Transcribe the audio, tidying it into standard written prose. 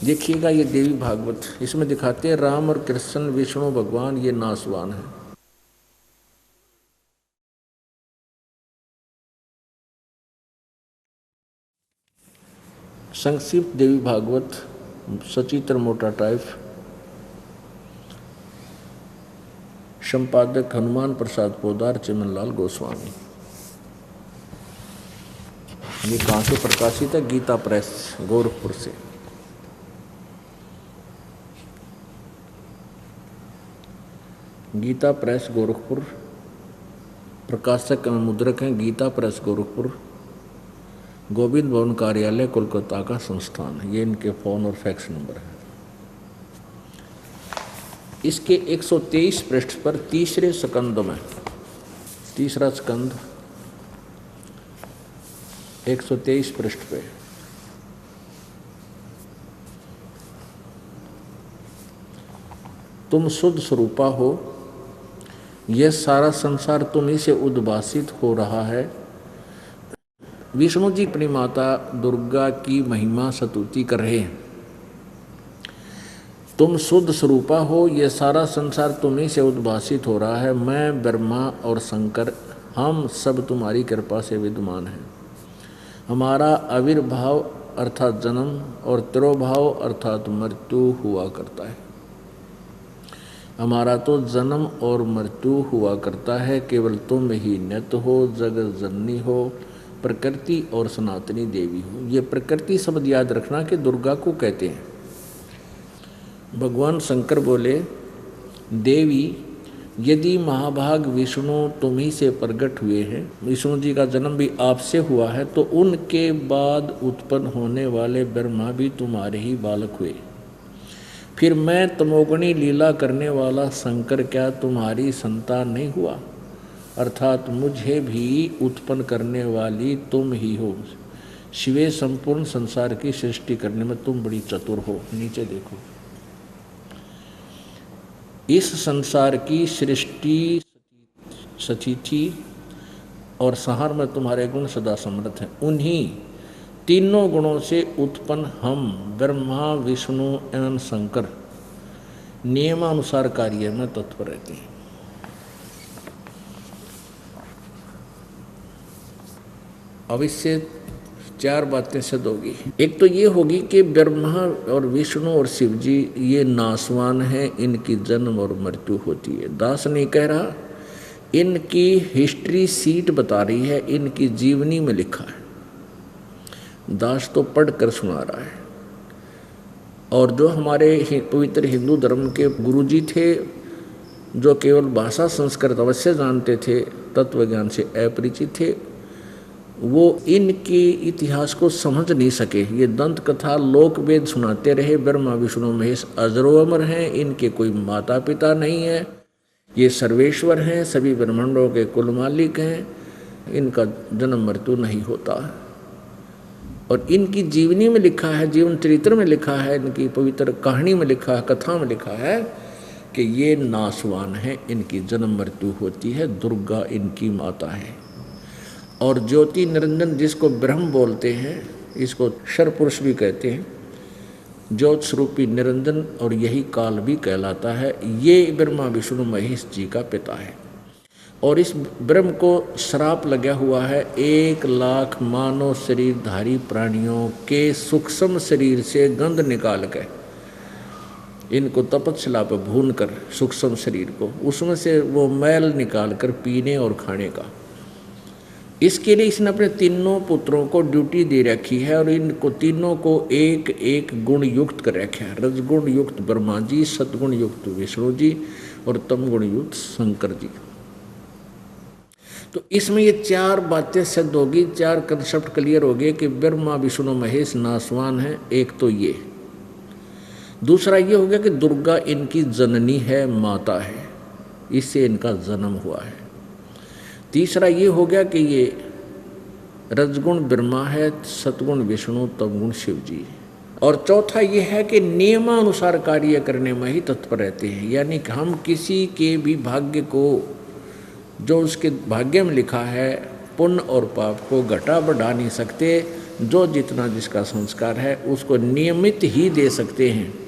देखिएगा ये देवी भागवत, इसमें दिखाते हैं राम और कृष्ण विष्णु भगवान ये नासवान है। संक्षिप्त देवी भागवत, सचित्र मोटा टाइप, संपादक हनुमान प्रसाद पोदार, चिमनलाल गोस्वामी। ये कहाँ से प्रकाशित है? गीता प्रेस, गोरखपुर से। गीता प्रेस गोरखपुर, प्रकाशक एवं मुद्रक हैं गीता प्रेस गोरखपुर, गोविंद भवन कार्यालय कोलकाता का संस्थान है। ये इनके फ़ोन और फैक्स नंबर है। इसके 123 पृष्ठ पर तीसरे स्कंद में, तीसरा स्कंद 123 पृष्ठ पे तुम शुद्ध स्वरूपा हो, यह सारा संसार तुम्ही से उद्भासित हो रहा है। विष्णु जी अपनी माता दुर्गा की महिमा स्तुति कर रहे हैं। तुम शुद्ध स्वरूपा हो, यह सारा संसार तुम्ही से उद्भासित हो रहा है। मैं ब्रह्मा और शंकर हम सब तुम्हारी कृपा से विद्यमान हैं। हमारा आविर्भाव अर्थात जन्म और तिरोभाव अर्थात मृत्यु हुआ करता है। हमारा तो जन्म और मृत्यु हुआ करता है, केवल तुम ही नित्य हो, जगत जननी हो, प्रकृति और सनातनी देवी हो। ये प्रकृति शब्द याद रखना कि दुर्गा को कहते हैं। भगवान शंकर बोले, देवी यदि महाभाग विष्णु तुम ही से प्रकट हुए हैं, विष्णु जी का जन्म भी आपसे हुआ है, तो उनके बाद उत्पन्न होने वाले ब्रह्मा भी तुम्हारे ही बालक हुए। फिर मैं तमोगुणी लीला करने वाला शंकर क्या तुम्हारी संतान नहीं हुआ? अर्थात मुझे भी उत्पन्न करने वाली तुम ही हो। शिवे संपूर्ण संसार की सृष्टि करने में तुम बड़ी चतुर हो। नीचे देखो, इस संसार की सृष्टि सचिथि और संहार में तुम्हारे गुण सदा समर्थ हैं। उन्हीं तीनों गुणों से उत्पन्न हम ब्रह्मा विष्णु एवं शंकर नियमानुसार कार्य में तत्पर रहते हैं। अब इससे चार बातें सिद्ध होगी। एक तो ये होगी कि ब्रह्मा और विष्णु और शिव जी ये नासवान हैं, इनकी जन्म और मृत्यु होती है। दास नहीं कह रहा, इनकी हिस्ट्री सीट बता रही है, इनकी जीवनी में लिखा है। दास तो पढ़कर सुना रहा है। और जो हमारे पवित्र हिंदू धर्म के गुरुजी थे, जो केवल भाषा संस्कृत अवश्य जानते थे, तत्व ज्ञान से अपरिचित थे, वो इनके इतिहास को समझ नहीं सके। ये दंत कथा लोक वेद सुनाते रहे। ब्रह्मा विष्णु महेश अजरो अमर हैं, इनके कोई माता पिता नहीं है, ये सर्वेश्वर हैं, सभी ब्रह्मांडों के कुल मालिक हैं, इनका जन्म मृत्यु नहीं होता। और इनकी जीवनी में लिखा है, जीवन चरित्र में लिखा है, इनकी पवित्र कहानी में लिखा है, कथा में लिखा है कि ये नासवान हैं, इनकी जन्म मृत्यु होती है। दुर्गा इनकी माता है। और ज्योति निरंजन जिसको ब्रह्म बोलते हैं, इसको क्षर पुरुष भी कहते हैं, ज्योत स्वरूपी निरंजन, और यही काल भी कहलाता है। ये ब्रह्मा विष्णु महेश जी का पिता है। और इस ब्रह्म को श्राप लगा हुआ है 1,00,000 मानव शरीरधारी प्राणियों के सूक्ष्म शरीर से गंध निकाल के, इनको तपस्या पर भून कर सूक्ष्म शरीर को, उसमें से वो मैल निकाल कर पीने और खाने का। इसके लिए इसने अपने तीनों पुत्रों को ड्यूटी दे रखी है, और इनको तीनों को एक एक गुण युक्त कर रखा है। रजगुण युक्त ब्रह्मा जी, सतगुण युक्त विष्णु जी, और तमगुण युक्त शंकर जी। तो इसमें ये चार बातें सिद्ध होगी, चार कंसेप्ट क्लियर हो गए कि ब्रह्मा विष्णु महेश नासवान है। एक तो ये, दूसरा ये हो गया कि दुर्गा इनकी जननी है, माता है, इससे इनका जन्म हुआ है। तीसरा ये हो गया कि ये रजगुण ब्रह्मा है, सतगुण विष्णु, तमगुण शिव जी। और चौथा ये है कि नियमानुसार कार्य करने में ही तत्पर रहते हैं। यानी कि हम किसी के भी भाग्य को, जो उसके भाग्य में लिखा है, पुण्य और पाप को घटा बढ़ा नहीं सकते। जो जितना जिसका संस्कार है उसको नियमित ही दे सकते हैं।